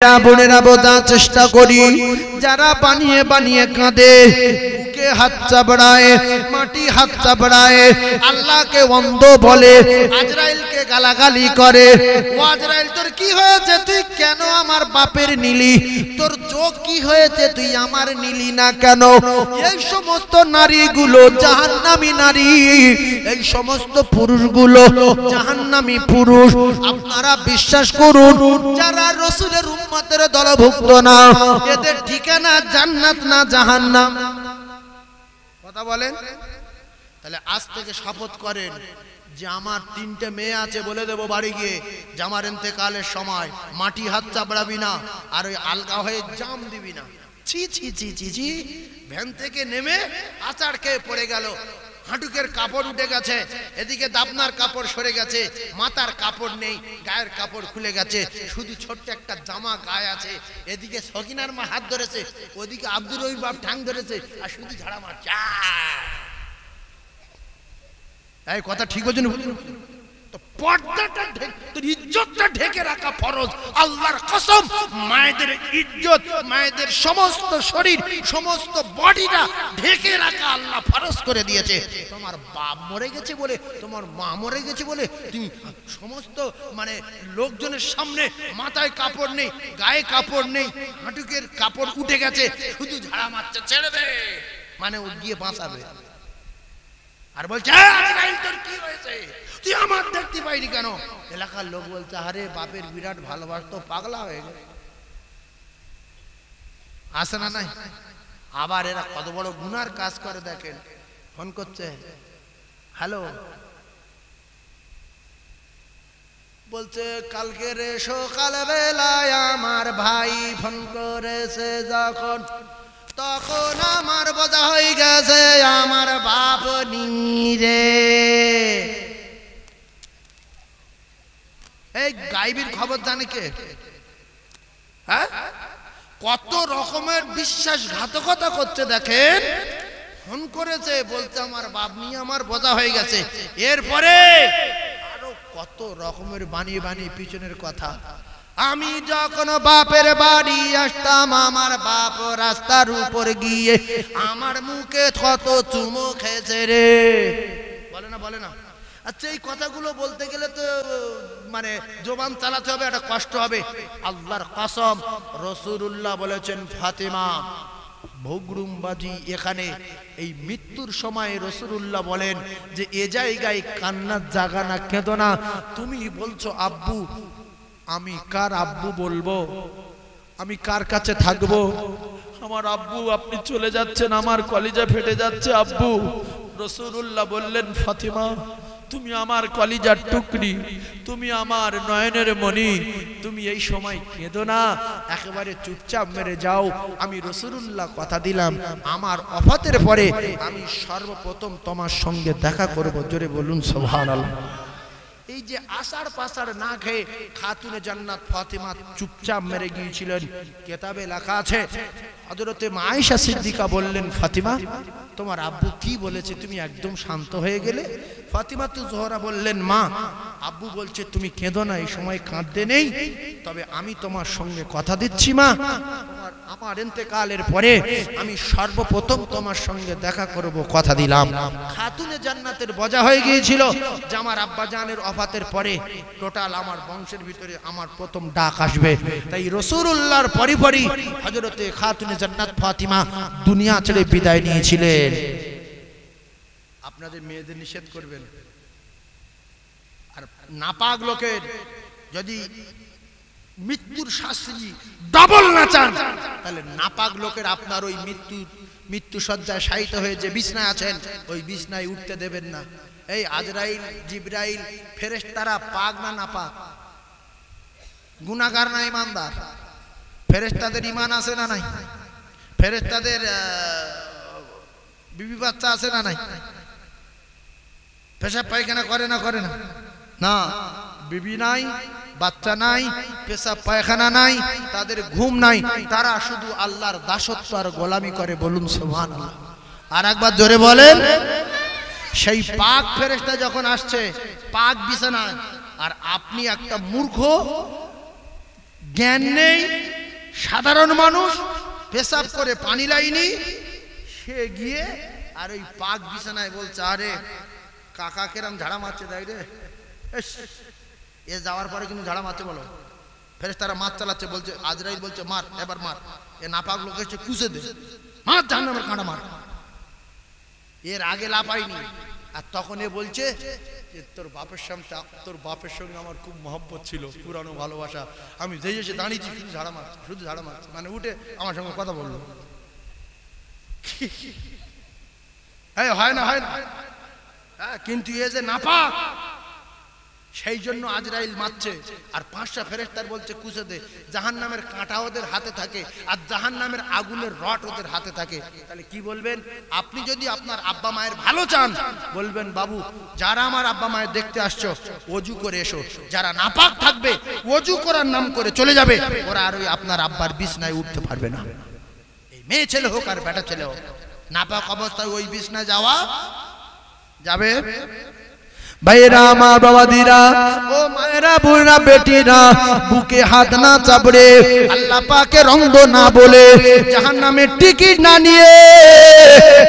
বোনেরা বোঝার চেষ্টা করি, যারা বানিয়ে বানিয়ে কাঁদে, বুকে হাত চাপড়ায়, মাটি হাত চাপড়ায়, আল্লাহকে অন্ধ বলে, আজরাইলকে গালাগালি করে। ও আজরাইল, তোর কি হয়েছে? তুই কেন আমার বাপের নিলি? তোর চোখ কি হয়েছে? তুই আমার নিলি না কেন? এই সমস্ত নারীগুলো জাহান্নামী নারী, এই সমস্ত পুরুষগুলো জাহান্নামী পুরুষ। আপনারা বিশ্বাস করুন, যারা রাসূলের উম্মতের দলভুক্ত না, এদের ঠিকানা জান্নাত না জাহান্নাম। কথা বলেন। তাহলে আজ থেকে শপথ করেন যে আমার 3টে মেয়ে আছে, বলে দেব বাড়ি গিয়ে যে আমার ইন্তেকালের সময় মাটি হাত চাপড়াবি না, আর ওই আলগা হয়ে জাম দিবি না। ছি ছি ছি ছি ছি। ভ্যান থেকে নেমে আচার খেয়ে পড়ে গেল, হাঁটুকের কাপড় উঠে গেছে, এদিকে দাবনার কাপড় সরে গেছে, মাথার কাপড় নেই, গায়ের কাপড় খুলে গেছে, শুধু ছোট্ট একটা জামা গায়ে আছে। এদিকে সকিনার মা হাত ধরেছে, ওদিকে আব্দুর রহিম বাপ ঠ্যাং ধরেছে, আর শুধু ঝাড়া মারছে। এই কথা ঠিক বলছেন? তো পর্দাটা তোর ইজ্জতটা ঢেকে রাখা ফরজ। আল্লাহর কসম, মায়েদের ইজ্জত, মায়েদের সমস্ত শরীর, সমস্ত বডিটা ঢেকে রাখা আল্লাহ ফরজ করে দিয়েছে। তোমার বাপ মরে গেছে বলে, তোমার মা মরে গেছে বলে তুমি সমস্ত লোকজনের সামনে মাথায় কাপড় নেই, গায়ে কাপড় নেই, হাঁটুকের কাপড় উঠে গেছে, শুধু ঝাড়া মারছে, ছেড়ে দে, ও গিয়ে বাঁচাবে। আর বলছে, তোর কি হয়েছে? তুই আমার দেখতে পাইনি কেন? এলাকার লোক বলছে, আরে বাপের বিরাট ভালোবাসতো, পাগলা হয়ে গেল। আসে না নাই? আবার এরা কত বড় গুনার কাজ করে দেখেন। ফোন করছে, হ্যালো, বলছে কালকে রে সকাল বেলায় আমার ভাই ফোন করেছে, যখন তখন আমার বোঝা হয়ে গেছে আমার বাপ নিরে। এই গায়েবের খবর জানে কে? হ্যাঁ, কত রকমের বিশ্বাসঘাতকতা করছে দেখেন। ফোন করেছে, বলছে আমার বাপ নিয়ে আমার বোঝা হয়ে গেছে। এরপরে আরো কত রকমের বানিয়ে বানিয়ে পিছনের কথা। আমি যখন বাপের বাড়ি আসতাম, আমার বাপ রাস্তার উপর গিয়ে আমার মুখে কত চুমো খেয়েছে রে। বলে না, বলে না? আচ্ছা, এই কথাগুলো বলতে গেলে তো জবান চালাতে হবে, একটা কষ্ট হবে। আল্লাহর কসম, রাসূলুল্লাহ বলেছেন, ফাতেমা ভোগরুমবাজি এখানে এই মৃত্যুর সময় রাসূলুল্লাহ বলেন যে এ জায়গায় কান্নার জায়গা না, কেঁদো না। তুমি বলছো আব্বু, আমি কার আব্বু বলবো? আমি কার কাছে থাকবো? আমার আব্বু, আপনি চলে যাচ্ছেন, আমার কলিজা ফেটে যাচ্ছে আব্বু। রাসূলুল্লাহ বললেন, ফাতেমা তুমি আমার কলিজার টুকরি, তুমি আমার নয়নের মণি, তুমি এই সময় কেঁদো না, একেবারে চুপচাপ মেরে যাও। আমি রাসূলুল্লাহ কথা দিলাম, আমার ওফাতের পরে আমি সর্বপ্রথম তোমার সঙ্গে দেখা করব। জোরে বলুন সুবহানাল্লাহ। এই যে আষাঢ় পাষাঢ় না খেয়ে খাতুনে জান্নাত ফাতেমা চুপচাপ মেরে গিয়েছিলেন, কিতাবে লেখা আছে। হযরতে আয়েশা সিদ্দিকা বললেন, ফাতেমা তোমার আব্বু কি বলেছে? তুমি একদম শান্ত হয়ে গেলে। ফাতেমা তো জোহরা বললেন, মা আব্বু বলছে তুমি কেঁদো না, এই সময় কাঁদতে নেই, তবে আমি তোমার সঙ্গে কথা দিচ্ছি মা, আমার ইন্তেকালের পরে আমি সর্বপ্রথম তোমার সঙ্গে দেখা করব, কথা দিলাম। খাতুনে জান্নাতের বজা হয়ে গিয়েছিল যে আমার আব্বা জানের ওফাতের পরে টোটাল আমার বংশের ভিতরে আমার প্রথম ডাক আসবে। তাই রাসূলুল্লাহর পরিপরি হযরতে খাতুনে জান্নাত ফাতেমা দুনিয়া ছেড়ে বিদায় নিয়েছিলেন। আপনাদের মেয়েদের নিষেধ করবেন। আর নাপাক লোকের যদি মৃত্যুর শাস্তি ডাবল না চান, তাহলে নাপাক লোকের আপনার ওই মৃত্যু শয্যায় শায়িত হয়ে যে বিছনায় আছেন, ওই বিছনায় উঠতে দেবেন না। এই আজরাইল, জিবরাইল, ফেরেশতারা পাক না নাপাক? গুনাহগার না ইমানদার? ফেরেশতাদের ঈমান আছে না নাই? ফেরেশতাদের বিবি বাচ্চা আছে না নাই? পেশাব পায়খানা করে না, করে না? না, বিবি নাই, বাচ্চা নাই, পেশাব পায়খানা নাই, তাদের ঘুম নাই, তারা শুধু আল্লাহর দাসত্ব আর গোলামি করে। বলুন সুবহানাল্লাহ। আর একবার জোরে বলেন। সেই পাক ফেরেশতা যখন আসছে পাক বিছানায়, আর আপনি একটা মূর্খ জ্ঞান নেই, সাধারণ মানুষ, পেশাব করে পানি লাইনি, সে গিয়ে আর ওই পাক বিছানায় বলছে, আরে কাকা কেরাম ঝাড়া মারছে দেখ রে, এ যাওয়ার পরে কিন্তু ঝাড়া মারছে, বলো ফেরেশতারা মাছ চালাচ্ছে, বলছে আজরাইল বলছে মার, এবার মার, এ নাপাক লোক এসে কুচে দে, মার জাহান্নামের কাঁটা মার। এর আগে লাপাইনি, আর তখন এ বলছে যে তোর বাপের সঙ্গে আমার খুব মহব্বত ছিল, পুরানো ভালোবাসা, আমি যেই এসে দাঁড়িয়েছি শুধু ঝাড়া মারছে, শুধু ঝাড়া মারছে, মানে উঠে আমার সঙ্গে কথা বললো। হয় না, হয় না, হ্যাঁ, কিন্তু এ যে নাপাক, সেই জন্য আজরাইল মারছে। আর 5টা ফেরেশতার বলছে কুচে দে, জাহান্নামের কাঁটা ওদের হাতে থাকে, আর জাহান্নামের আগুনের রড ওদের হাতে থাকে। তাহলে কি বলবেন? আপনি যদি আপনার আব্বা মায়ের ভালো চান, বলবেন বাবু যারা আমার আব্বা মায়ের দেখতে আসছো, ওযু করে এসো, যারা নাপাক থাকবে ওযু করার নাম করে চলে যাবে, ওরা আর ওই আপনার আব্বার বিছনায় উঠতে পারবে না। এই মেয়ে ছেলে হোক আর বেটা ছেলে হোক, নাপাক অবস্থায় ওই বিছনায় যাওয়া যাবে। ভাইরা আমার বাবাদিরা, ও মায়েরা বোনেরা বেটিরা, বুকে হাত না চাপড়ে, আল্লাহ পাকের রঙ্গ না বলে, জাহান্নামের টিকিট না নিয়ে,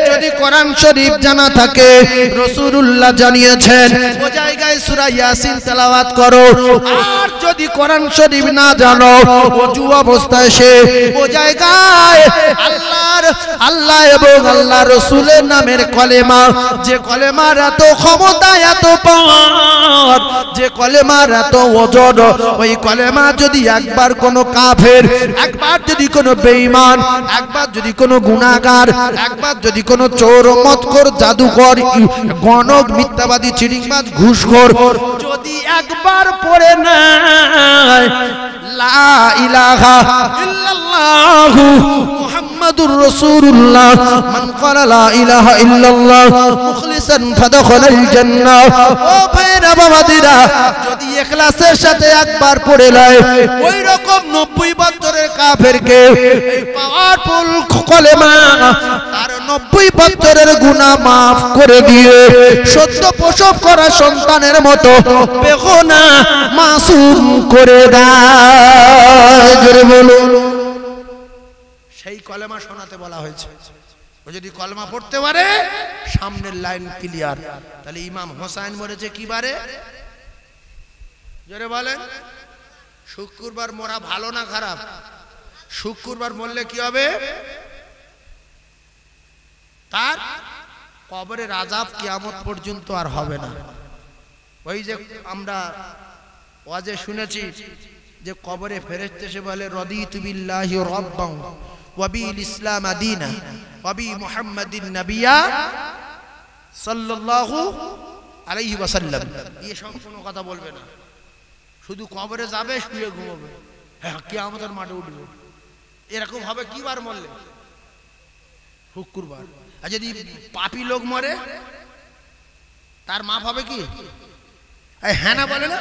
যদি কোরআন শরীফ জানা থাকে, রাসূলুল্লাহ জানিয়েছেন ও জায়গায় সূরা ইয়াসিন তেলাওয়াত করো। আর যদি কোরআন শরীফ না জানো, ওযু অবস্থায় সে ও জায়গায় আল্লাহ এবং আল্লাহ রাসূলের নামের কলেমা, যে কলেমার এত ক্ষমতা, এত পাওয়ার, যে কলেমার এত ওজন, ওই কলেমা যদি একবার কোনো কাফের, একবার যদি কোনো বেঈমান, একবার যদি কোনো গুনাহগার, একবার যদি কোনো চোর, মদখোর, জাদুকর, গণক, মিথ্যাবাদী, চিটিংবাজ, ঘুষখোর যদি একবার পড়ে নেয় লা ইলাহা ইল্লাল্লাহু মুহাম্মাদুর রাসূলুল্লাহ, মান ক্বালা লা ইলাহা ইল্লাল্লাহ মুখলিসান ফাদখালাল জান্নাহ। ও ভাইরা বাবাদিরা, যদি ইখলাসের সাথে একবার পড়ে লয়, ওই রকম 90 বছরের কাফেরকে এই পাওয়ারফুল কলেমা তার 90 বছরের গুনাহ maaf করে দিয়ে সত্য প্রসব করা সন্তানের মতো বেগুনাহ মাসুম করে দেয়। জোরে বলুন, সেই কলেমা শোনাতে বলা হয়েছে। ও যদি কলেমা পড়তে পারে, সামনের লাইন ক্লিয়ার। তাহলে ইমাম হোসেন মরেছে কি বারে? জোরে বলেন। শুক্রবার মরা ভালো না খারাপ? শুক্রবার মরলে কি হবে? তার কবরের আযাব কিয়ামত পর্যন্ত আর হবে না। ওই যে আমরা ওয়াজে শুনেছি যে কবরে ফেরেশতা এসে বলে রাদিতু বিল্লাহি রাব্বান ওয়া বিল ইসলাম দীনা ওয়া বি মুহাম্মাদিন নাবিয়্যা সাল্লাল্লাহু আলাইহি ওয়াসাল্লাম। এই সব কোনো কথা বলবে না, শুধু কবরে যাবে, শুয়ে ঘুমাবে, হ্যাঁ কিয়ামতের মাঠে উঠবে। এরকম হবে কি বার মরলে? শুক্রবার। আর যদি পাপী লোক মরে, তার মাপ হবে কি? হ্যাঁ না বলে না?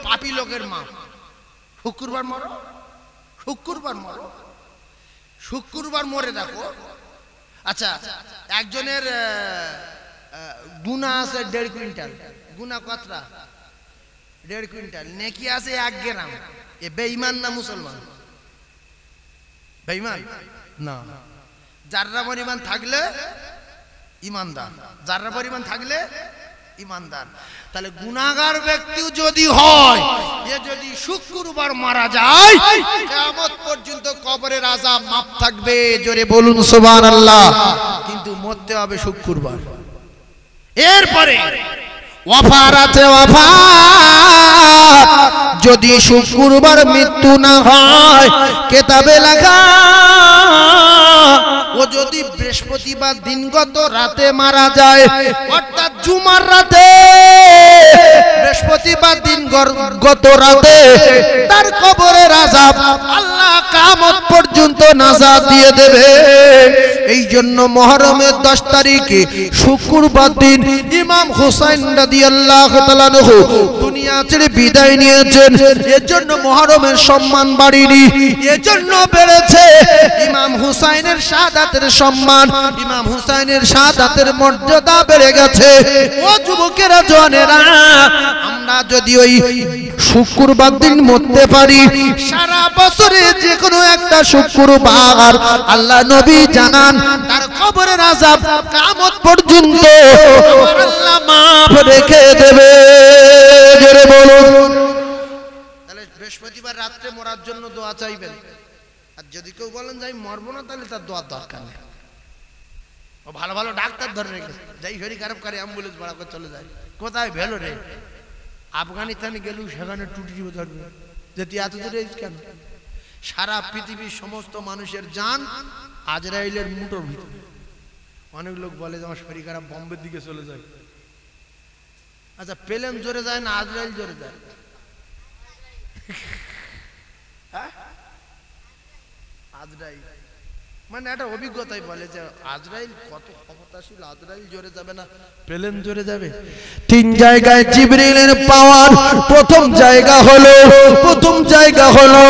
পাপী লোকের মাপ। শুক্রবার মরো, শুক্রবার মরো, শুক্রবার মরে দেখো। আচ্ছা, একজনের গুনাহ আছে 1.5 কুইন্টাল, গুনাহ কতটা? 1.5 কুইন্টাল। নেকি আছে 1 গ্রাম। এ বেঈমান না মুসলমান? বেঈমান না। যাররা পরিমাণ থাকলে ইমানদার, যাররা পরিমাণ থাকলে ইমানদার। তাহলে গুনাহগার ব্যক্তিও যদি হয়, এ যদি শুক্রবার মারা যায়, কিয়ামত পর্যন্ত কবরের আযাব মাফ থাকবে। জোরে বলুন সুবহানাল্লাহ। কিন্তু মরতে হবে শুক্রবার। এরপরে ওয়াফাত, যদি শুক্রবার মৃত্যু না হয়, কিতাবে লেখা ও যদি বৃহস্পতিবার দিনগত রাতে মারা যায়, অর্থাৎ জুমার রাতে, বৃহস্পতিবার দিনগত রাতে, তার কবরের আযাব আল্লাহ কিয়ামত পর্যন্ত নাজাত দিয়ে দেবে। এই জন্য মুহররমের 10 তারিখে শুক্রবার দিন ইমাম হুসাইন রাদিয়াল্লাহু তাআলা আনহু দুনিয়া ছেড়ে বিদায় নিয়েছেন। এর জন্য মুহররমের সম্মান বাড়েনি, এর জন্য বেড়েছে। ইমাম হুসাইনের শাহাদাতের সম্মান, ইমাম হুসাইনের শাহাদাতের মর্যাদা বেড়ে গেছে। ও যুবকেরা, জওয়ানেরা, আমরা যদি ওই শুক্রবার দিন মরতে পারি, সারা বছরে যে কোনো একটা শুক্রবার আল্লাহ নবী জানান তার কবরের আযাব কিয়ামত পর্যন্ত আমার আল্লাহ মাফ রেখে দেবে। জোরে বলুন। তাহলে বৃহস্পতিবার রাতে মরার জন্য দোয়া চাইবেন। আর যদি কেউ বলেন যে আমি মরবো না, তাহলে তার দোয়ার দরকার নেই। ও ভালো ভালো ডাক্তার ধরে রেখেছে, যাই শরীর খারাপ করে অ্যাম্বুলেন্স ভাড়া করে চলে যায়। কোথায় ভেলো রে? আফগানিস্তানে গেলেও সেখানে টুটি ধরবে, যেটি এত দূরে কেন? সারা পৃথিবীর সমস্ত মানুষের জান আজরাইলের মুঠোর ভিতরে। অনেক লোক বলে যে আমার শরীর খারাপ, বম্বের দিকে চলে যায়। আচ্ছা, প্লেন জোরে যায় না আজরাইল জোরে যায়? আজরাইল মানে একটা অভিজ্ঞতাই বলে যে আজরাইল কত ক্ষমতাশীল, আজরাইল জোরে যাবে না, প্লেন জোরে যাবে। তিন জায়গায় জিবরিলের পাওয়ার। প্রথম জায়গা হলো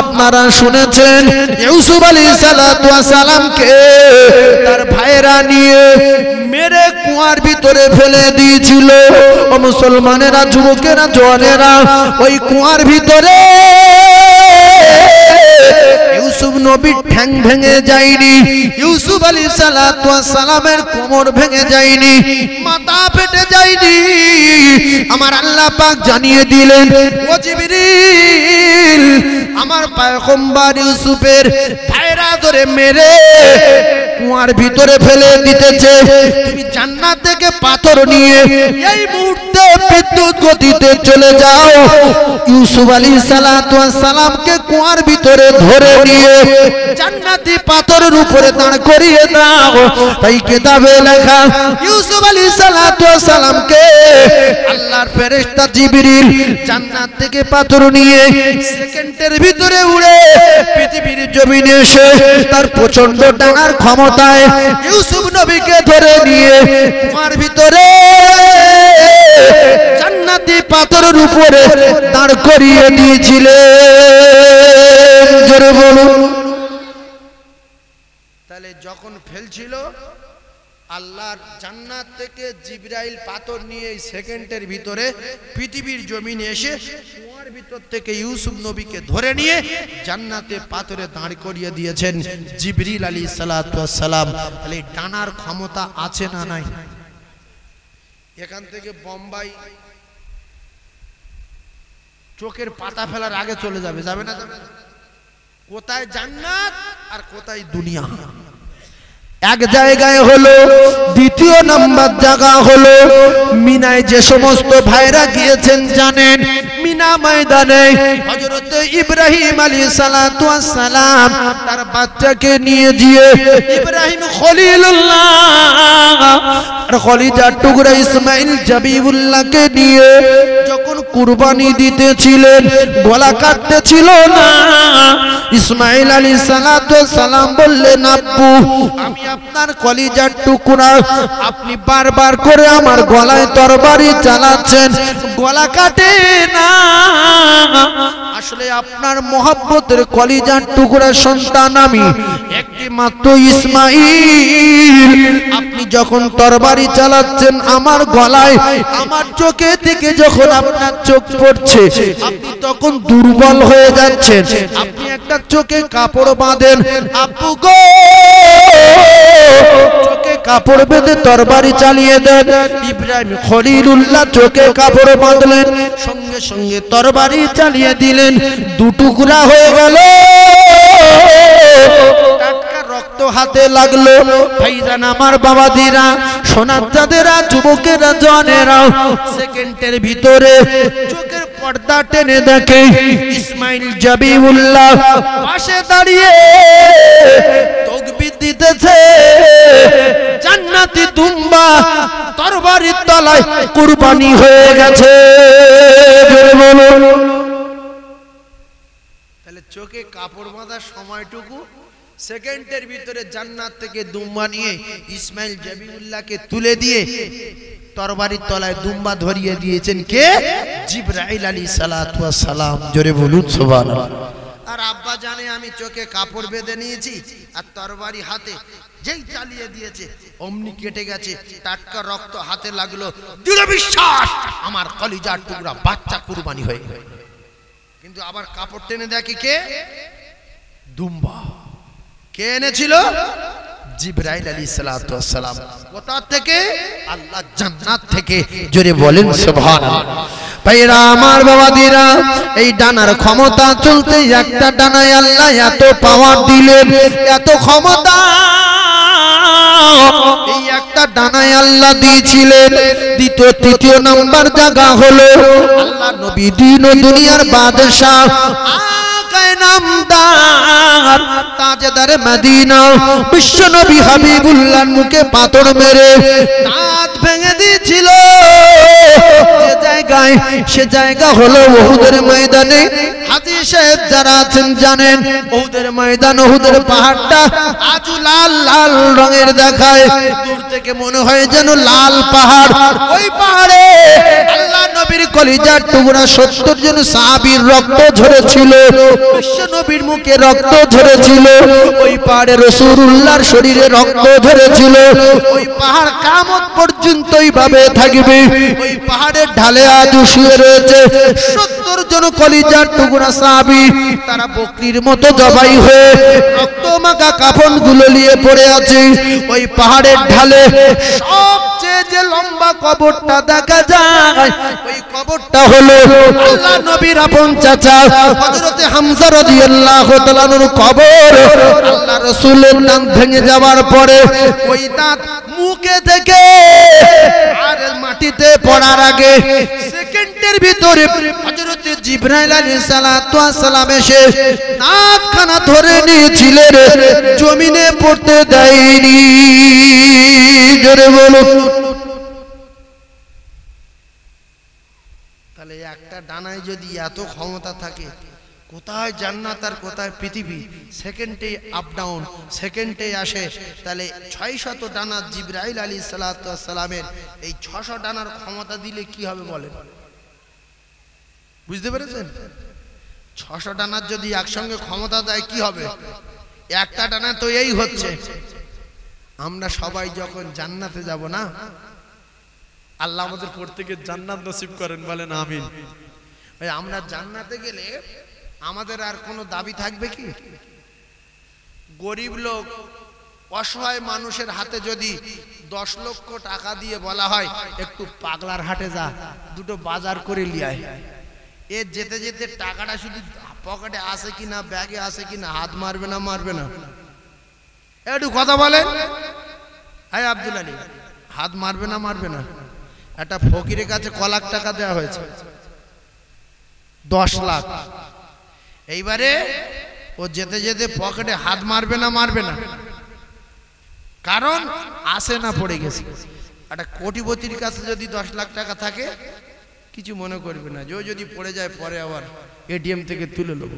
আপনারা শুনেছেন ইউসুফ আলাইহিস সালাতু ওয়াস সালামকে তার ভাইরা নিয়ে মেরে কুয়ার ভিতরে ফেলে দিয়েছিল। ও মুসলমানেরা, যুবকেরা, জওয়ানেরা, ওই কুয়ার ভিতরে ইউসুফ নবীর ঠ্যাং ভেঙে যায়নি, ইউসুফ আলাইহিস সালাতু ওয়াস সালামের কোমর ভেঙে যায়নি, মাথা ফেটে যায়নি। আমার আল্লাহ পাক জানিয়ে দিলেন, ও জিবরিল, আমার পয়গম্বর ইউসুফের ভাইরা ধরে মেরে কুয়ার ভিতরে ফেলে দিতেছে। তুমি জান্নাত থেকে পাথর নিয়ে এই মুহূর্তে বিদ্যুৎ গতিতে চলে যাও, ইউসুফ আলাইহিস সালাতু ওয়াস সালামকে কুয়ার ভিতরে ধরে নিয়ে জান্নাতি পাথরের উপরে দাঁড় করিয়ে দাও। তাই কিতাবে লেখা, ইউসুফ আলাইহিস সালাতু ওয়াস সালামকে আল্লাহর ফেরেশতা জিবরিল জান্নাত থেকে পাথর নিয়ে সেকেন্ডের ভিতরে উড়ে পৃথিবীর জমিনে এসে তার প্রচন্ড ডানার ক্ষমতায় ইউসুফ নবীকে ধরে নিয়ে কুয়ার ভিতরে জান্নাতি পাথরের উপরে দাঁড় করিয়ে দিয়েছিলেন। জোরে বলুন। তাহলে যখন ফেলছিল আল্লাহর জান্নাত থেকে জিবরাইল পাথর নিয়ে এই সেকেন্ডের ভিতরে পৃথিবীর জমিনে এসে কুয়ার ভিতর থেকে ইউসুফ নবীকে ধরে নিয়ে জান্নাতে পাথরে দাঁড় করিয়ে দিয়েছেন জিবরিল আলাইহিস সালাতু ওয়াস সালাম। তাহলে ডানার ক্ষমতা আছে না নাই? এখান থেকে বোম্বাই চোখের পাতা ফেলার আগে চলে যাবে, যাবে না? যাবে। কোথায় জান্নাত আর কোথায় দুনিয়া? এক জায়গায় হলো, দ্বিতীয় নাম্বার জায়গা হলো মিনায়। যে সমস্ত ভাইরা গিয়েছেন জানেন, মিনা ময়দানে হযরত ইব্রাহিম আলাইহিস সালাতু ওয়াস সালাম তার বাচ্চাকে নিয়ে গিয়ে ইব্রাহিম খলিলুল্লাহ আর খলিজার টুকরা ইসমাইল জাবিউল্লাহকে নিয়ে যখন কুরবানি দিতেছিলেন, গলা কাটতেছিল না, ইসমাইল আলাইহিস সালাতু ওয়াস সালাম বললেন, আব্বু, আমি আপনার কলিজার টুকরা, আপনি বারবার করে আমার গলায় তরবারি চালাচ্ছেন, গলা কাটে না। আসলে আপনার মহব্বতের কলিজার টুকরা সন্তান আমি, একটি মাত্র ইসমাইল। আপনি যখন তরবারি চালাচ্ছেন আমার গলায়, আমার চোখে থেকে যখন আপনার চোখ পড়ছে, আপনি তখন দুর্বল হয়ে যাচ্ছেন। আপনি একটা চোখে কাপড় বাঁধেন, আব্বু গো, চোখে কাপড় বেঁধে তরবারি চালিয়ে দেন। ইব্রাহিম খলিলুল্লাহ চোখে কাপড় বাঁধলেন, সঙ্গে সঙ্গে তরবারি চালিয়ে দিলেন, দুটুকরা হয়ে গেল, টাটকা রক্ত হাতে লাগলো। ভাইজান আমার, বাবাদিরা, সোনার চাঁদেরা, যুবকেরা, জওয়ানেরা, সেকেন্ডের ভিতরে চোখের পর্দা টেনে দেখে ইসমাইল জাবিউল্লাহ পাশে দাঁড়িয়ে তাকবীর দিতেছে। জান্নাতি দুম্বা তরবারির তলায় কুরবানি হয়ে গেছে। তাহলে চোখে কাপড় বাঁধার সময়টুকু সেকেন্ডের ভিতরে জান্নাত থেকে দুম্বা নিয়ে ইসমাইল জাবিউল্লাহকে তুলে দিয়ে তরবারির তলায় দুম্বা ধরিয়ে দিয়েছেন কে? জিবরাইল আলাইহিস সালাতু ওয়াস সালাম। জোরে বলুন সুবহানাল্লাহ। আর আব্বা জানে আমি চোখে কাপড় বেঁধে নিয়েছি আর তরবারি হাতে, যেই চালিয়ে দিয়েছে অমনি কেটে গেছে, টাটকা রক্ত হাতে লাগলো, দৃঢ় বিশ্বাস আমার কলিজার টুকরা বাচ্চা কুরবানি হয়ে গেল। কিন্তু আবার কাপড় টেনে দেখি কে? দুম্বা। কে এনেছিল? জিবরাইল আলাইহিস সালাতু ওয়াস সালাম। কোথা থেকে? আল্লাহ জান্নাত থেকে। জোরে বলেন সুবহানাল্লাহ। ভাইরা আমার, বাবাদিরা, এই ডানার ক্ষমতা চলতে, একটা ডানায় আল্লাহ এত পাওয়ার দিলেন, এত ক্ষমতা এই একটা ডানায় আল্লাহ দিয়েছিলেন। দ্বিতীয় তৃতীয় নাম্বার জায়গা হলো আল্লাহ নবী দিন ও দুনিয়ার বাদশা নামদার তাজদার মদিনা বিশ্ব নবী হাবিবুল্লাহর মুখে পাথর মেরে দাঁত ভেঙে দিয়েছিল। যে জায়গায়, সে জায়গা হলো উহুদের ময়দানে। হাজী সাহেব যারা আছেন জানেন, উহুদের ময়দান, উহুদের পাহাড়টা আজ লাল লাল রঙের দেখায়, দূর থেকে মনে হয় যেন লাল পাহাড়। ওই পাহাড়ে আল্লাহ নবীর কলিজার টুকরা 70 জন সাহাবীর রক্ত ঝরেছিল, বিশ্ব নবীর মুখে রক্ত ঝরেছিল। ওই পাহাড়ে রাসূলুল্লাহর শরীরে রক্ত ঝরেছিল। ওই পাহাড় কিয়ামত পর্যন্ত এইভাবে থাকবে। ওই পাহাড়ের ঢালে আজ শুয়ে রয়েছে 70 জন কলিজার টুকরা সাহাবী। তারা বকরির মতো জবাই হয়ে রক্ত মাখা কাফনগুলো নিয়ে পড়ে আছে। ওই পাহাড়ের ঢালে সবচেয়ে যে লম্বা কবরটা দেখা যায়, ওই কবরটা হলো আল্লাহ নবীর আপন চাচা হযরতে হামজা রাদিয়াল্লাহু তাআলা আনহুর কবর। আল্লাহ রাসূলের দাঁত ভেঙে যাওয়ার পরে ওই দাঁত মুখে থেকে আর মাটিতে পড়ার আগে সেকেন্ডের ভিতরে হযরতে জিবরাইল আলাইহিস সালাতু ওয়াস সালাম এসে দাঁতখানা ধরে নিয়েছিলেন, জমিনে পড়তে দেয়নি। জোরে বলুন। তাহলে একটা ডানায় যদি এত ক্ষমতা থাকে, কোথায় জান্নাত আর কোথায় পৃথিবী, সেকেন্ডে আপ ডাউন, সেকেন্ডে আসে। তাহলে 600 ডানা জিবরাইল আলাইহিস সালাতু ওয়াস সালামের এই 600 ডানার ক্ষমতা দিলে কি হবে বলেন? বুঝতে পেরেছেন? 600 ডানার যদি একসঙ্গে ক্ষমতা দেয় কি হবে? একটা ডানা তো এই হচ্ছে। আমরা সবাই যখন জান্নাতে যাব না, আল্লাহ আমাদের প্রত্যেককে জান্নাত নসিব করেন, বলেন আমিন। ভাই, আমরা জান্নাতে গেলে আমাদের আর কোনো দাবি থাকবে কি? গরিব লোক, অসহায় মানুষের হাতে যদি 10 লক্ষ টাকা দিয়ে বলা হয় একটু পাগলার হাটে যা, দুটো বাজার করে নিয়ে আয়, এ যেতে যেতে টাকাটা শুধু পকেটে আছে কিনা, ব্যাগে আছে কিনা, হাত মারবে না? মারবে না? একটু কথা বলেন। হ্যাঁ আব্দুল আলী, হাত মারবে না? মারবে না? একটা ফকিরের কাছে ক লাখ টাকা দেওয়া হয়েছে? 10 লাখ। এইবারে ও যেতে যেতে পকেটে হাত মারবে না? মারবে না? কারণ আসে না, পড়ে গেছে। একটা কোটিপতির কাছে যদি 10 লাখ টাকা থাকে কিছু মনে করবে না, যে যদি পড়ে যায় পরে আবার এটিএম থেকে তুলে নেব।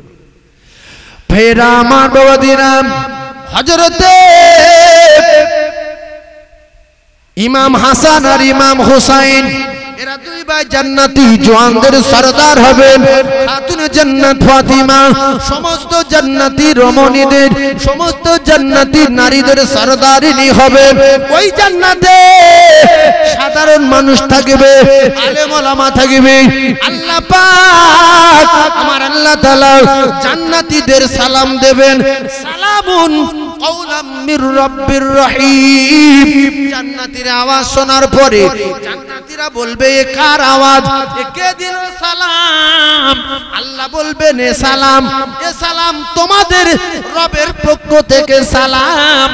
ভাইরা আমার, বাবাদিরা, হযরতে ইমাম হাসান আর ইমাম হুসাইন এরা দুই ভাই জান্নাতি জওয়ানদের সরদার হবেন। খাতুনে জান্নাত ফাতিমা সমস্ত জান্নাতি রমণীদের, সমস্ত জান্নাতি নারীদের সরদারিনী হবে। ওই জান্নাতে সাধারণ মানুষ থাকবে, আলেম ওলামা থাকবে। আল্লাহ পাক, আমার আল্লাহ তাআলা জান্নাতীদের সালাম দেবেন, সালামুন কাওলাম মির রাব্বির রহিম। জান্নাতীর আওয়াজ শোনার পরে জান্নাতীরা বলবে এ কার আওয়াজ, এ কে দিল সালাম? আল্লাহ বলবেন এ সালাম, এ সালাম তোমাদের রবের পক্ষ থেকে সালাম।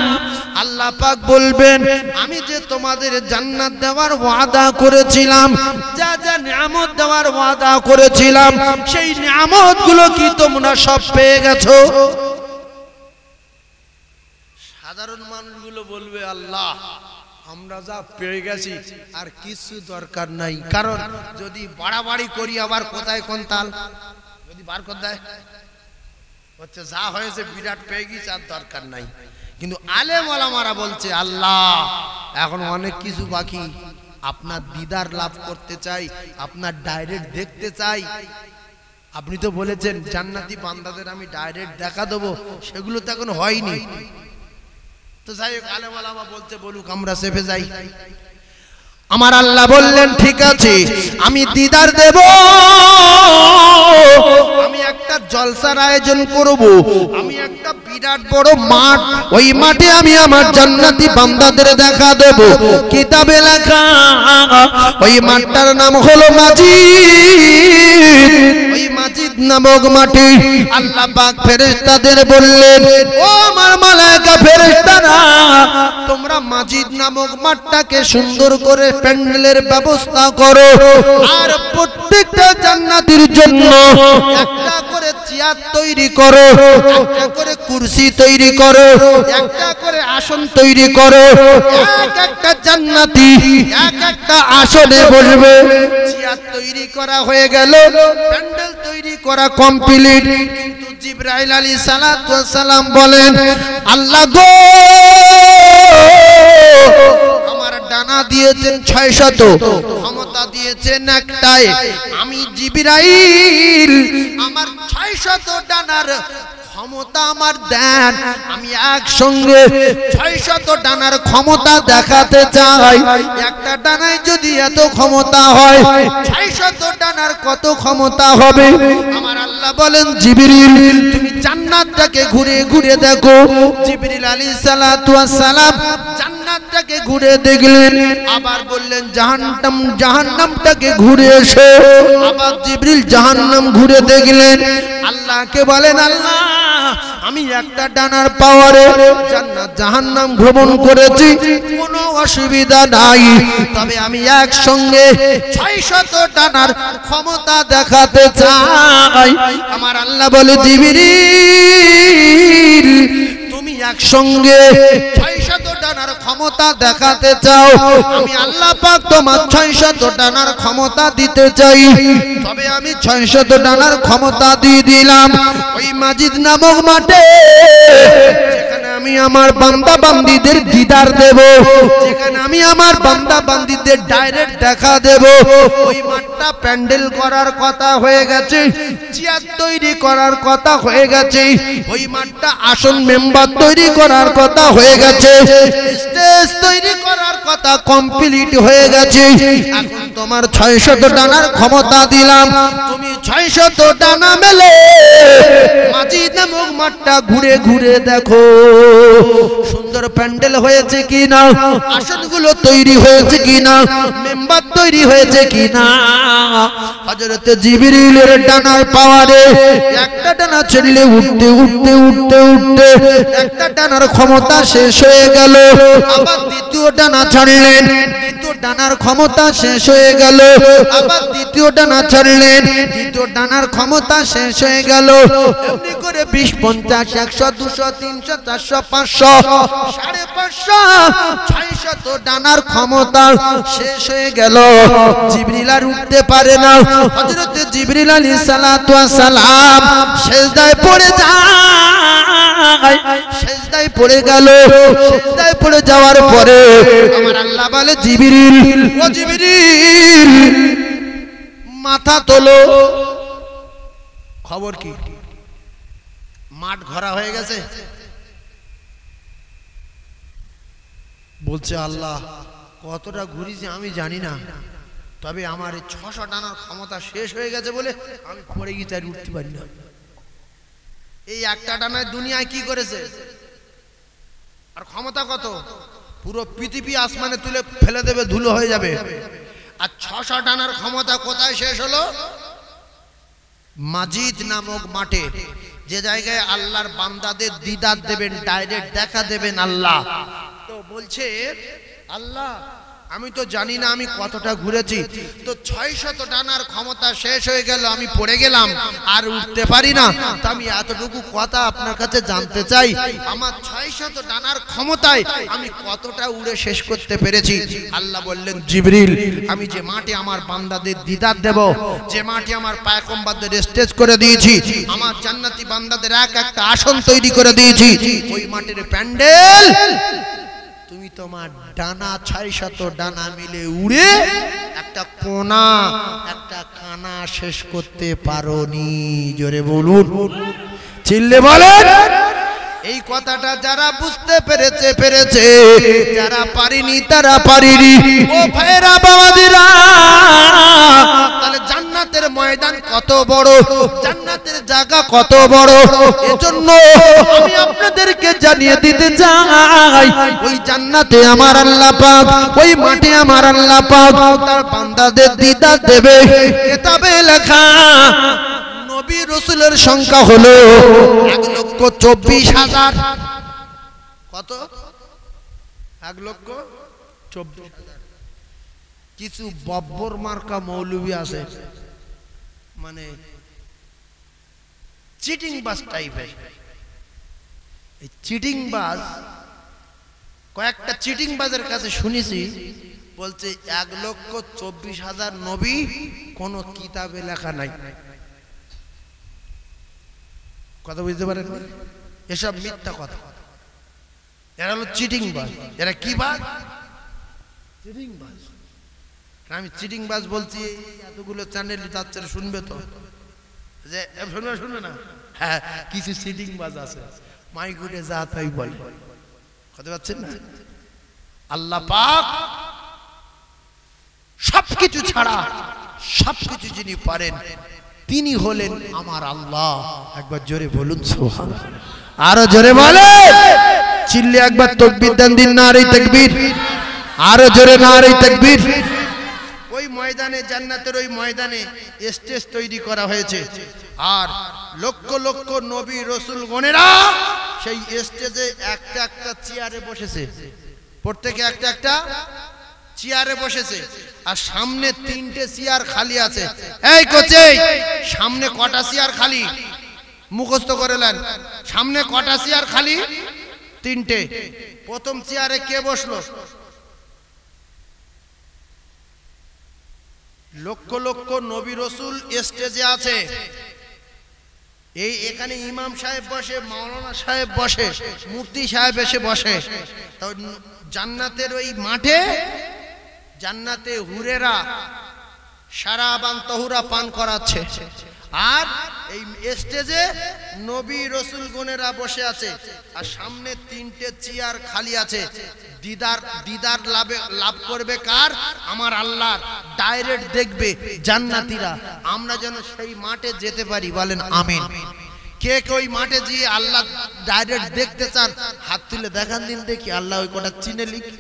আল্লাহ পাক বলবেন আমি যে তোমাদের জান্নাত দেওয়ার ওয়াদা করেছিলাম, যা যা নিয়ামত দেওয়ার ওয়াদা করেছিলাম, সেই নিয়ামতগুলো কি তোমরা সব পেয়ে গেছো? সাধারণ মানুষগুলো বলবে আল্লাহ আমরা যা পেয়ে গেছি আর কিছু দরকার নাই। কারণ যদি বাড়াবাড়ি করি আবার কোথায় কোন তাল যদি বার করে দেয়, হচ্ছে যা হয়েছে বিরাট পেয়ে গেছি আর দরকার নাই। কিন্তু আলেম ওলামারা বলছে আল্লাহ এখন অনেক কিছু বাকি, আপনার দিদার লাভ করতে চাই, আপনার ডাইরেক্ট দেখতে চাই। আপনি তো বলেছেন জান্নাতি বান্দাদের আমি ডাইরেক্ট দেখা দেবো, সেগুলো তো এখন হয়নি। তো যাই হোক, আলেম ওলামা বলতে বলুক, আমরা চেপে যাই। আমার আল্লাহ বললেন ঠিক আছে আমি দিদার দেব, আমি একটা জলসার আয়োজন করব, আমি একটা বিরাট বড় মাঠ, ওই মাঠে আমি আমার জান্নাতি বান্দাদের দেখা দেব। কিতাবে লেখা ওই মাঠটার নাম হলো মাজিদ। ওই মাজিদ নামক মাঠে আল্লাহ পাক ফেরেশতাদের বললেন, ও আমার মালায়েকা ফেরেশতারা, তোমরা মাজিদ নামক মাঠটাকে সুন্দর করে প্যান্ডেলের ব্যবস্থা করো, আর প্রত্যেকটা জান্নাতীর জন্য একটা করে চেয়ার তৈরি করো, একটা করে কুরসি তৈরি করো, একটা করে আসন তৈরি করো। এক একটা জান্নাতি এক একটা আসনে বসবে। চেয়ার তৈরি করা হয়ে গেল, প্যান্ডেল তৈরি করা কমপ্লিট। কিন্তু জিবরাইল আলাইহিস সালাতু ওয়াস সালাম বলেন, আল্লাহ গো, আমার ডানা দিয়েছেন 600, ক্ষমতা দিয়েছেন একটাই, আমি জিবরাইল আমার 600 ডানার ক্ষমতা আমার দেন, আমি একসঙ্গে 600 ডানার ক্ষমতা দেখাতে চাই। একটা ডানায় যদি এত ক্ষমতা হয়, 600 ডানার কত ক্ষমতা হবে? আমার আল্লাহ বলেন, জিবরিল তুমি জান্নাতটাকে ঘুরে ঘুরে দেখো। জিবরিল আলাইহিস সালাতু ওয়াস সালাম জান্নাতটাকে ঘুরে দেখলেন, আবার বললেন জাহান্নামটাকে ঘুরে এসো। আবার জিবরিল জাহান্নাম ঘুরে দেখলেন, আল্লাহকে বলেন, আল্লাহ আমি একটা ডানার পাওয়ারে জান্নাত জাহান্নাম ভ্রমণ করেছি, কোনো অসুবিধা নাই, তবে আমি একসঙ্গে 600 ডানার ক্ষমতা দেখাতে চাই। আমার আল্লাহ বলে, জিবরিল তুমি একসঙ্গে 600 ডানার ক্ষমতা দেখাতে চাও, আমি আল্লাহ পাক তোমার 600 ডানার ক্ষমতা দিতে চাই, তবে আমি 600 ডানার ক্ষমতা দিয়ে দিলাম। ওই মাজিদ নামক মাঠে যেখানে আমি আমার বান্দা বান্দীদের দিদার দেব, যেখানে আমি আমার বান্দা বান্দীদের ডাইরেক্ট দেখা দেব, ওই মাঠটা প্যান্ডেল করার কথা হয়ে গেছে, চেয়ার তৈরি করার কথা হয়ে গেছে, ওই মাঠটা আসন মেম্বার তৈরি করার কথা হয়ে গেছে, স্টেজ তৈরি করার কথা কমপ্লিট হয়ে গেছে। এখন তোমার 600 ডানার ক্ষমতা দিলাম, তুমি 600 ডানা মেলে মাজিদ নামক মাঠটা ঘুরে ঘুরে দেখো, সুন্দর প্যান্ডেল হয়েছে কিনা, আসনগুলো তৈরি হয়েছে কিনা, মেম্বার তৈরি হয়েছে কিনা। হযরত জিবরিলের ডানার পাওয়ারে একটা ডানা চললে উঠতে উঠতে উঠতে উঠতে একটা ডানার ক্ষমতা শেষ হয়ে গেল, আবার দ্বিতীয় ডানা ছাড়লেন, দ্বিতীয় ডানার ক্ষমতা শেষ হয়ে গেল, আবার দ্বিতীয় ডানা ছাড়লেন, দ্বিতীয় ডানার ক্ষমতা শেষ হয়ে গেল। এমনি করে 20, 50, 100, 200, 300, 400, 500, 550, 600 ডানার ক্ষমতা শেষ হয়ে গেল। জিবরিল আর উঠতে পারে না। হযরত জিবরিল আলাইহিস সালাতু ওয়াস সালাম সিজদায় পড়ে যায়, সিজদায় পড়ে গেল। সিজদায় পড়ে যাওয়ার পরে আমার আল্লাহ বলে, জিবরিল, ও জিবরিল মাথা তোলো। খবর কি? মাঠ ঘোরা হয়ে গেছে। বলছে, আল্লাহ কতটা ঘুরিছি আমি জানি না, তবে আমার 600 ডানার ক্ষমতা শেষ হয়ে গেছে বলে আমি পড়ে গিয়ে তার উঠতে পারি না। এই একটা ডানায় দুনিয়ায় কি করেছে, আর ক্ষমতা কত? পুরো পৃথিবী আসমানে তুলে ফেলে দেবে, ধুলো হয়ে যাবে। আর 600 ডানার ক্ষমতা কোথায় শেষ হলো? মাজিদ নামক মাঠে, যে জায়গায় আল্লাহর বান্দাদের দিদার দেবেন, ডাইরেক্ট দেখা দেবেন আল্লাহ। তো বলছে, আল্লাহ আমি তো জানি না আমি কতটা ঘুরেছি, তো 600 ডানার ক্ষমতা শেষ হয়ে গেল, আমি পড়ে গেলাম আর উঠতে পারি না, তো আমি এতটুকু কথা আপনার কাছে জানতে চাই, আমার 600 ডানার ক্ষমতায় আমি কতটা উড়ে শেষ করতে পেরেছি। আল্লাহ বললেন, জিবরিল আমি যে মাঠে আমার বান্দাদের দিদার দেব, যে মাঠে আমার পায়গম্বরদের স্টেজ করে দিয়েছি, আমার জান্নাতি বান্দাদের এক একটা আসন তৈরি করে দিয়েছি, ওই মাঠের প্যান্ডেল তুমি তোমার ডানা 600 ডানা মিলে উড়ে একটা কোনা একটা কানা শেষ করতে পারোনি। জোরে বলুন, চিল্লে বলেন। এই কথাটা যারা বুঝতে পেরেছে, যারা পারিনি তারা পারিনি। ও ভাইরা বাবাজিরা, তাহলে জান্নাতের ময়দান কত বড়, জান্নাতের জায়গা কত বড়, এজন্য আমি আপনাদেরকে জানিয়ে দিতে চাই, ওই জান্নাতে আমার আল্লাহ পাক, ওই মাঠে আমার আল্লাহ পাক তার বান্দাদের দিদার দেবে। কিতাবে লেখা নবী রাসূলের সংখ্যা হলো 1,24,000। কত? 1,24,000। কিছু বব্বর মার্কা মৌলবী আছে, মানে চিটিং বাস টাইপের। এই চিটিং বাস, কয়েকটা চিটিং বাজের কাছে শুনেছি, বলছে 1,24,000 নবী কোন কিতাবে লেখা নাই। কথা বুঝতে পারেন? এসব মিথ্যা কথা। এরা হলো চিটিং বাজ। এরা কি বাজ? চিটিং বাজ। আমি চিটিং বাজ বলছি, এতগুলো চ্যানেল যাচ্ছে, শুনবে তো, যে শুনবে না? হ্যাঁ, কিছু চিটিং বাজ আছে, মাইকুটে যা তাই বলে। কথা পাচ্ছেন না? আল্লাহ পাক সবকিছু ছাড়া সবকিছু যিনি পারেন তিনি হলেন আমার আল্লাহ। একবার জোরে বলুন সুবহানাল্লাহ। আরো জোরে বলেন, চিল্লে একবার তাকবীর দেন, দিন নারে তাকবীর, আরো জোরে নারে তাকবীর। ওই ময়দানে, জান্নাতের ওই ময়দানে স্টেজ তৈরি করা হয়েছে, আর লক্ষ লক্ষ নবী রাসূল গণেরা সেই স্টেজে একটা একটা চেয়ারে বসেছে, প্রত্যেকে একটা একটা চেয়ারে বসেছে, আর সামনে 3টে চেয়ার খালি আছে। এই কোচে, সামনে কটা চেয়ার খালি? মুখস্থ করে নেন, সামনে কটা চেয়ার খালি? 3টে। প্রথম চেয়ারে কে বসলো? লক্ষ লক্ষ নবী রাসূল স্টেজে আছে। এই এখানে ইমাম সাহেব বসে, মাওলানা সাহেব বসে, মুফতি সাহেব এসে বসে। তো জান্নাতের ওই মাঠে জান্নাতে হুরেরা শারাবান তহুরা পান করাচ্ছে, আর এই স্টেজে নবী রাসূল গণেরা বসে আছে, আর সামনে 3টে চেয়ার খালি আছে। দিদার লাভ করবে কার? আমার আল্লাহর। ডাইরেক্ট দেখবে জান্নাতীরা। আমরা যেন সেই মাঠে যেতে পারি, বলেন আমিন। কে কে ওই মাঠে গিয়ে আল্লাহ ডাইরেক্ট দেখতে চান? হাত তুলে দেখান দিন দেখি। আল্লাহ ওই কটা চিনে লিখি।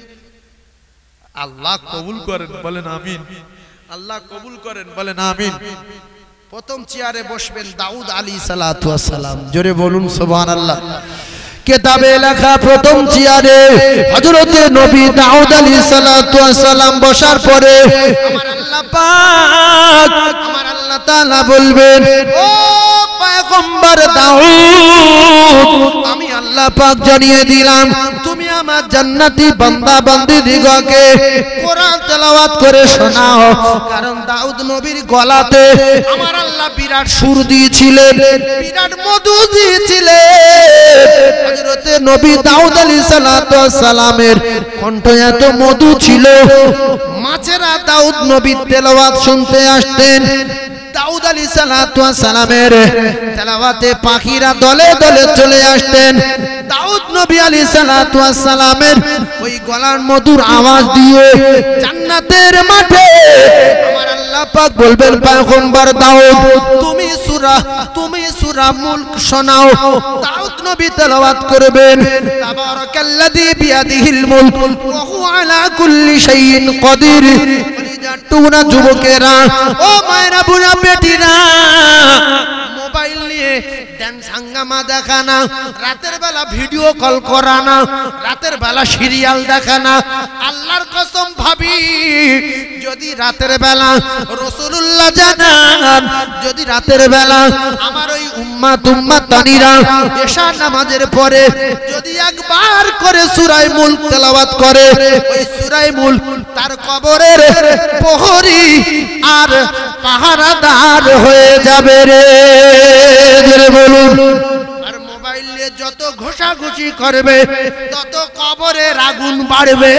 আল্লাহ কবুল করেন, বলেন আমিন। আল্লাহ কবুল করেন, বলেন আমিন। প্রথম চেয়ারে বসবেন দাউদ আলাইহিসসালাতু ওয়াস সালাম। জোরে বলুন সুবহানাল্লাহ। কিতাবে লেখা প্রথম চেয়ারে হযরত নবী দাউদ আলাইহিসসালাতু ওয়াস সালাম বসার পরে আমার আল্লাহ পাক, আমার আল্লাহ তাআলা বলবেন, ও পয়গম্বর দাউদ, আমি আল্লাহ পাক জানিয়ে দিলাম তুমি আমার জান্নাতি বান্দা বান্দীদিগকে কোরআন তেলাওয়াত করে শোনাও। কারণ দাউদ নবীর গলাতে আমার আল্লাহ বিরাট সুর দিয়েছিলেন, বিরাট মধু দিয়েছিলেন। হযরত নবী দাউদ আলাইহিসসালাতু ওয়াস সালামের কণ্ঠ এত মধু ছিল, মাছেরা দাউদ নবীর তেলাওয়াত শুনতে আসতেন। দাউদ আলাইহিসসালাতু ওয়াস সালামের তেলাওয়াতে পাখিরা দলে দলে চলে আসতেন। দাউদ নবী আলাইহিসসালাতু ওয়াস সালামের ওই গলার মধুর আওয়াজ দিয়ে জান্নাতের মাঠে আমার আল্লাহ পাক বলবেন, পয়গম্বর দাউদ তুমি সূরা মুলক শোনাও। দাউদ নবী তেলাওয়াত করবেন, তাবারাকাল্লাযী বিয়াদিহিল মুলক ওয়া হুয়া আলা কুল্লি শাইইন কাদির। টুনা যুবকেরা, ও মায়েরা, বুড়া বেটিরা, মোবাইল নিয়ে ড্যান্স হাঙ্গামা দেখানা, রাতের বেলা ভিডিও কল করানা, রাতের বেলা সিরিয়াল দেখানা। আল্লাহর কসম ভাবি, যদি রাতের বেলা রাসূলুল্লাহ জানান, যদি রাতের বেলা আমার ওই উম্মাতানিরা এশা নামাজের পরে যদি একবার করে সূরা মুলক তেলাওয়াত করে, ওই সূরা মুলক তার কবরের প্রহরী আর পাহারাদার হয়ে যাবে রে। বলুন। আর মোবাইল মোবাইল নিয়ে যত ঘষাঘষি করবে তত কবরের আগুন বাড়বে।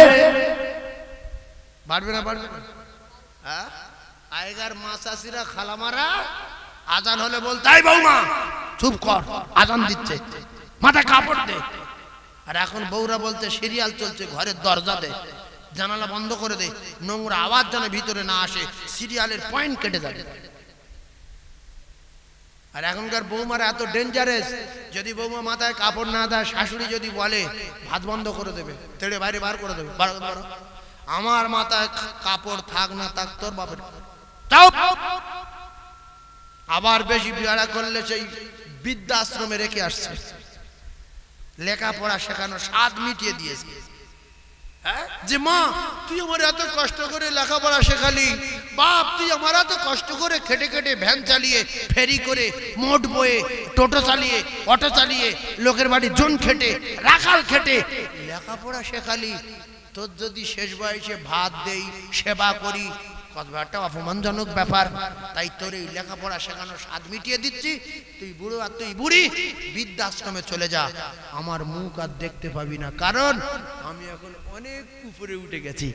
বাড়বে না বাড়বে না? হ্যাঁ, আগেকার মা চাষিরা খালামারা আজান হলে বলতে, এই বৌমা চুপ কর, আজান দিচ্ছে, মাথা কাপড় দে। আর এখন বউরা বলতে, সিরিয়াল চলছে, ঘরের দরজা দে, জানালা বন্ধ করে দে, নোংরা আওয়াজ যেন ভিতরে না আসে, সিরিয়ালের পয়েন্ট কেটে যাবে। আর এখনকার বৌমারা এত ডেঞ্জারাস, যদি বৌমা মাথায় কাপড় না দেয়, শাশুড়ি যদি বলে ভাত বন্ধ করে দেবে, তেড়ে বাইরে বার করে দেবে। আমার মাথায় কাপড় থাক না থাক তোর বাপের। আবার বেশি বিয়ারা করলে সেই বৃদ্ধাশ্রমে রেখে আসছে, লেখাপড়া শেখানো স্বাদ মিটিয়ে দিয়েছে। যে মা তুই আমার এত কষ্ট করে লেখাপড়া শেখালি, বাপ তুই আমার এত কষ্ট করে খেটে খেটে ভ্যান চালিয়ে, ফেরি করে, মোট বয়ে, টোটো চালিয়ে, অটো চালিয়ে, লোকের বাড়ি জন খেটে, রাখাল খেটে লেখাপড়া শেখালি, তোর যদি শেষ বয়সে ভাত দেই, সেবা করি, কত একটা অপমানজনক ব্যাপার। তাই তোর এই লেখাপড়া শেখানো স্বাদ মিটিয়ে দিচ্ছি, তুই বুড়ো আর তুই বুড়ি বৃদ্ধাশ্রমে চলে যা, আমার মুখ আর দেখতে পাবি না, কারণ আমি এখন অনেক উপরে উঠে গেছি।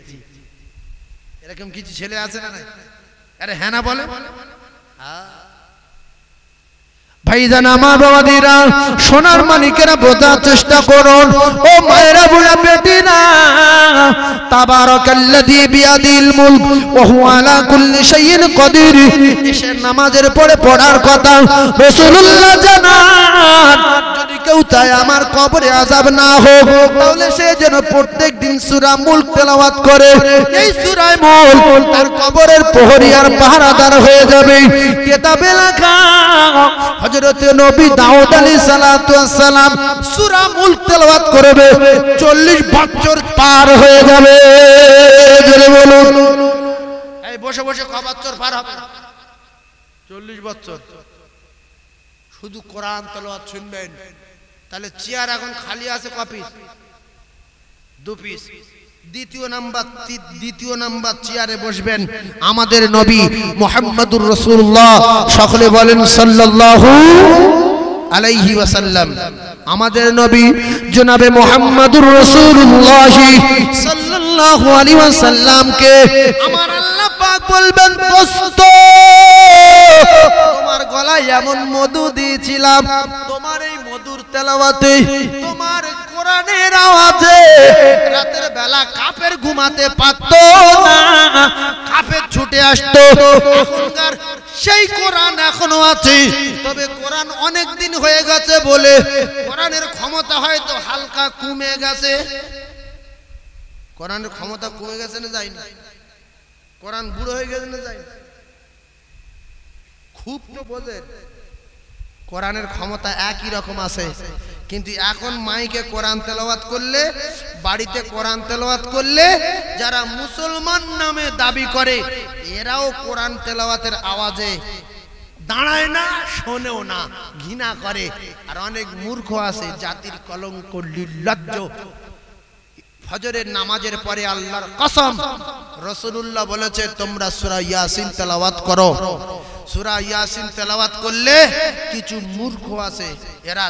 এরকম কিছু ছেলে আছে না? আরে হ্যাঁ না বলে? ভাইজান আমার বাবাদিরা, সোনার মানিকেরা বোঝার চেষ্টা করুন, ও মায়েরা বুড়া বেটিরা, তাবারাকাল্লাযী বিয়াদিল মুলক ওয়া হুয়া আলা কুল্লি শাইইন কাদির। এশার নামাজের পরে পড়ার কথা রাসূলুল্লাহ জানান, যদি কেউ চায় আমার কবরে আযাব না হোক, তাহলে সে যেন প্রত্যেক দিন সূরা মুলক তেলাওয়াত করে। এই সূরা মুলক তার কবরের প্রহরী আর পাহারাদার হয়ে যাবে। কিতাবে লেখা হযরত নবী দাউদ আলাইহিস সালাতু ওয়াস সালাম সূরা মুলক তেলাওয়াত করবে, 40 বছর পার হয়ে যাবে। জোরে বলুন। এই বসে বসে কত বছর পার হবে? 40 বছর। শুধু কোরআন তেলাওয়াত শুনবেন। তাহলে চেয়ার এখন খালি আছে ক পিস? 2 পিস। দ্বিতীয় নাম্বার চেয়ারে বসবেন আমাদের নবী মুহাম্মদুর রাসূলুল্লাহ, সকলে বলেন সাল্লাল্লাহু আলাইহি ওয়াসাল্লাম। আমাদের নবী জনাবে মুহাম্মদুর রাসূলুল্লাহ সাল্লাল্লাহু আলাইহি ওয়াসাল্লামকে আমার আল্লাহ পাক বলবেন, দোস্ত তোমার গলায় এমন মধু দিয়েছিলাম, তোমার এই মধুর তেলাওয়াতে, তোমার কোরআনের আওয়াজে রাতের বেলা কাফের ঘুমাতে পারতো না, কাফের ছুটে আসতো। এখনকার সেই কোরআন এখনো আছে, তবে কোরআন অনেক দিন হয়ে গেছে বলে কোরআনের ক্ষমতা হয়তো হালকা কমে গেছে। কোরআনের ক্ষমতা কমে গেছে না যায়নি? কোরআন বুড়ো হয়ে গেছে না যায়নি? খুব তো বোঝেন, কোরআনের ক্ষমতা একই রকম আছে, কিন্তু এখন মাইকে কোরআন তেলাওয়াত করলে, বাড়িতে কোরআন তেলাওয়াত করলে যারা মুসলমান নামে দাবি করে, এরাও কোরআন তেলাওয়াতের আওয়াজে দাঁড়ায় না, শোনেও না, ঘৃণা করে। আর অনেক মূর্খ আছে, জাতির কলঙ্ক, নির্লজ্জ। ফজরের নামাজের পরে আল্লাহর কসম রাসূলুল্লাহ বলেছে, তোমরা সূরা ইয়াসিন তেলাওয়াত করো। সূরা ইয়াসিন তেলাওয়াত করলে কিছু মূর্খ আছে, এরা